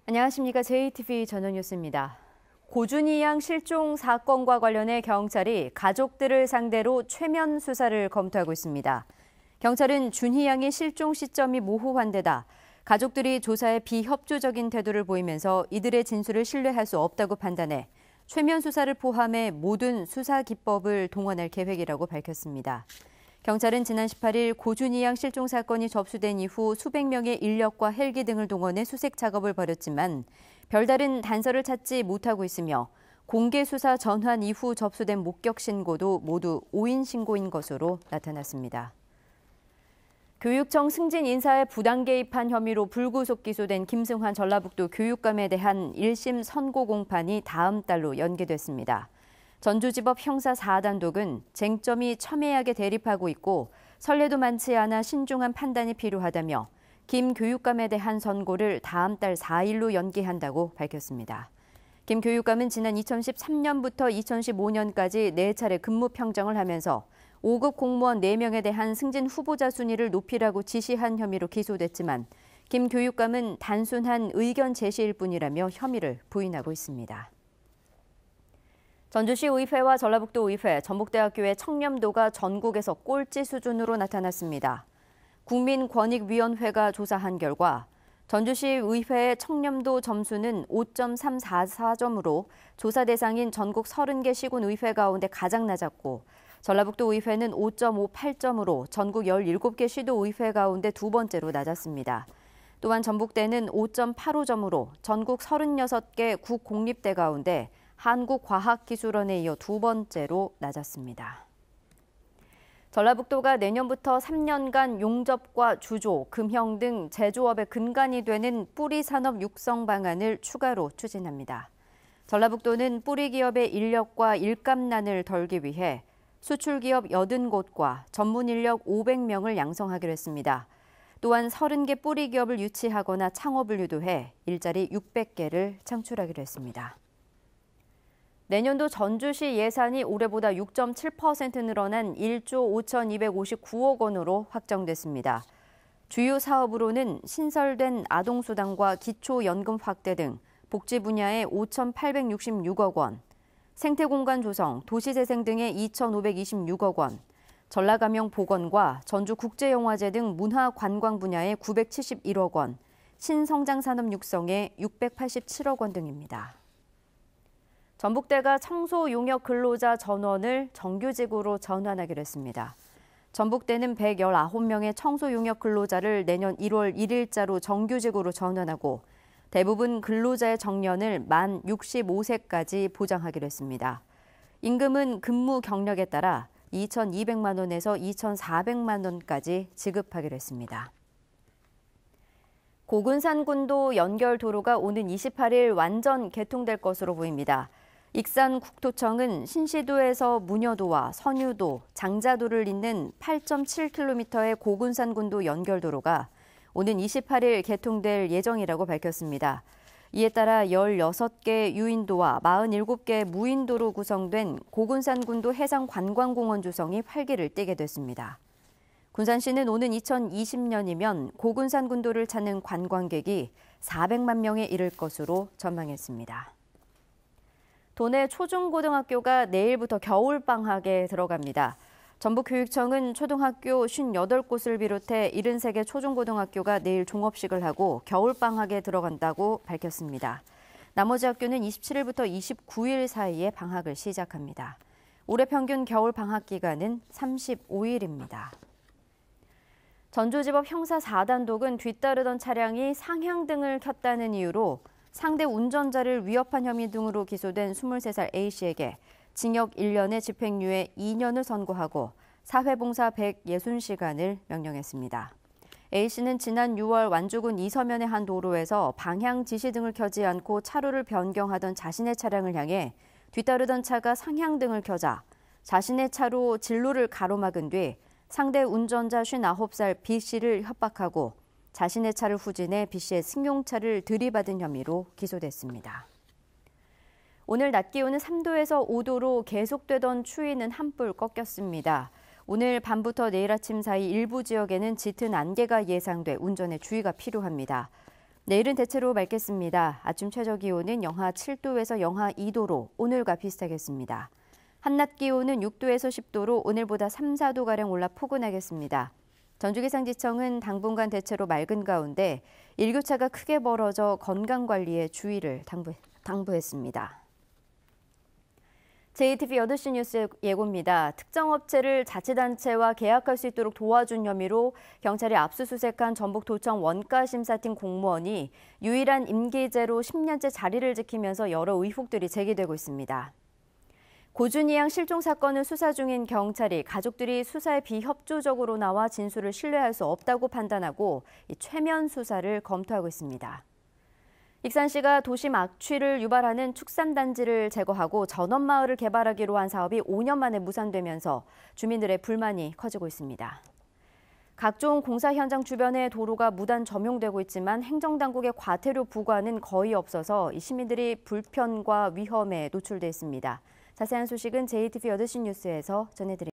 안녕하십니까. JTV 전원뉴스입니다. 고준희 양 실종 사건과 관련해 경찰이 가족들을 상대로 최면 수사를 검토하고 있습니다. 경찰은 준희 양의 실종 시점이 모호한 데다 가족들이 조사에 비협조적인 태도를 보이면서 이들의 진술을 신뢰할 수 없다고 판단해 최면 수사를 포함해 모든 수사 기법을 동원할 계획이라고 밝혔습니다. 경찰은 지난 18일 고준희 양 실종 사건이 접수된 이후 수백 명의 인력과 헬기 등을 동원해 수색 작업을 벌였지만 별다른 단서를 찾지 못하고 있으며 공개 수사 전환 이후 접수된 목격 신고도 모두 오인 신고인 것으로 나타났습니다. 교육청 승진 인사에 부당 개입한 혐의로 불구속 기소된 김승환 전라북도 교육감에 대한 1심 선고 공판이 다음 달로 연기됐습니다. 전주지법 형사 4단독은 쟁점이 첨예하게 대립하고 있고 선례도 많지 않아 신중한 판단이 필요하다며 김 교육감에 대한 선고를 다음 달 4일로 연기한다고 밝혔습니다. 김 교육감은 지난 2013년부터 2015년까지 4차례 근무 평정을 하면서 5급 공무원 4명에 대한 승진 후보자 순위를 높이라고 지시한 혐의로 기소됐지만 김 교육감은 단순한 의견 제시일 뿐이라며 혐의를 부인하고 있습니다. 전주시 의회와 전라북도 의회, 전북대학교의 청렴도가 전국에서 꼴찌 수준으로 나타났습니다. 국민권익위원회가 조사한 결과 전주시 의회의 청렴도 점수는 5.344점으로 조사 대상인 전국 30개 시군 의회 가운데 가장 낮았고 전라북도 의회는 5.58점으로 전국 17개 시도 의회 가운데 두 번째로 낮았습니다. 또한 전북대는 5.85점으로 전국 36개 국공립대 가운데 한국과학기술원에 이어 두 번째로 낮았습니다. 전라북도가 내년부터 3년간 용접과 주조, 금형 등 제조업의 근간이 되는 뿌리산업 육성 방안을 추가로 추진합니다. 전라북도는 뿌리기업의 인력과 일감난을 덜기 위해 수출기업 80곳과 전문인력 500명을 양성하기로 했습니다. 또한 30개 뿌리기업을 유치하거나 창업을 유도해 일자리 600개를 창출하기로 했습니다. 내년도 전주시 예산이 올해보다 6.7% 늘어난 1조 5,259억 원으로 확정됐습니다. 주요 사업으로는 신설된 아동수당과 기초연금 확대 등 복지 분야에 5,866억 원, 생태공간 조성, 도시재생 등의 2,526억 원, 전라감영 복원과 전주국제영화제 등 문화관광 분야에 971억 원, 신성장산업 육성에 687억 원 등입니다. 전북대가 청소용역 근로자 전원을 정규직으로 전환하기로 했습니다. 전북대는 119명의 청소용역 근로자를 내년 1월 1일자로 정규직으로 전환하고 대부분 근로자의 정년을 만 65세까지 보장하기로 했습니다. 임금은 근무 경력에 따라 2,200만 원에서 2,400만 원까지 지급하기로 했습니다. 고군산군도 연결도로가 오는 28일 완전 개통될 것으로 보입니다. 익산국토청은 신시도에서 문여도와 선유도, 장자도를 잇는 8.7km의 고군산군도 연결도로가 오는 28일 개통될 예정이라고 밝혔습니다. 이에 따라 16개 유인도와 47개 무인도로 구성된 고군산군도 해상관광공원 조성이 활기를 띠게 됐습니다. 군산시는 오는 2020년이면 고군산군도를 찾는 관광객이 400만 명에 이를 것으로 전망했습니다. 도내 초중고등학교가 내일부터 겨울방학에 들어갑니다. 전북교육청은 초등학교 58곳을 비롯해 73개 초중고등학교가 내일 종업식을 하고 겨울방학에 들어간다고 밝혔습니다. 나머지 학교는 27일부터 29일 사이에 방학을 시작합니다. 올해 평균 겨울방학 기간은 35일입니다. 전주지법 형사 4단독은 뒤따르던 차량이 상향등을 켰다는 이유로 상대 운전자를 위협한 혐의 등으로 기소된 23살 A씨에게 징역 1년에 집행유예 2년을 선고하고 사회봉사 160시간을 명령했습니다. A씨는 지난 6월 완주군 이서면의 한 도로에서 방향 지시 등을 켜지 않고 차로를 변경하던 자신의 차량을 향해 뒤따르던 차가 상향등을 켜자 자신의 차로 진로를 가로막은 뒤 상대 운전자 59살 B씨를 협박하고 자신의 차를 후진해 B씨의 승용차를 들이받은 혐의로 기소됐습니다. 오늘 낮 기온은 3도에서 5도로 계속되던 추위는 한풀 꺾였습니다. 오늘 밤부터 내일 아침 사이 일부 지역에는 짙은 안개가 예상돼 운전에 주의가 필요합니다. 내일은 대체로 맑겠습니다. 아침 최저 기온은 영하 7도에서 영하 2도로 오늘과 비슷하겠습니다. 한낮 기온은 6도에서 10도로 오늘보다 3, 4도가량 올라 포근하겠습니다. 전주기상지청은 당분간 대체로 맑은 가운데 일교차가 크게 벌어져 건강관리에 주의를 당부했습니다. JTBC 8시 뉴스 예고입니다. 특정 업체를 자치단체와 계약할 수 있도록 도와준 혐의로 경찰이 압수수색한 전북도청 원가심사팀 공무원이 유일한 임기제로 10년째 자리를 지키면서 여러 의혹들이 제기되고 있습니다. 고준희 양 실종 사건을 수사 중인 경찰이 가족들이 수사에 비협조적으로 나와 진술을 신뢰할 수 없다고 판단하고 최면 수사를 검토하고 있습니다. 익산시가 도심 악취를 유발하는 축산단지를 제거하고 전원마을을 개발하기로 한 사업이 5년 만에 무산되면서 주민들의 불만이 커지고 있습니다. 각종 공사 현장 주변에 도로가 무단 점용되고 있지만 행정당국의 과태료 부과는 거의 없어서 시민들이 불편과 위험에 노출돼 있습니다. 자세한 소식은 JTBC 8시 뉴스에서 전해드립니다.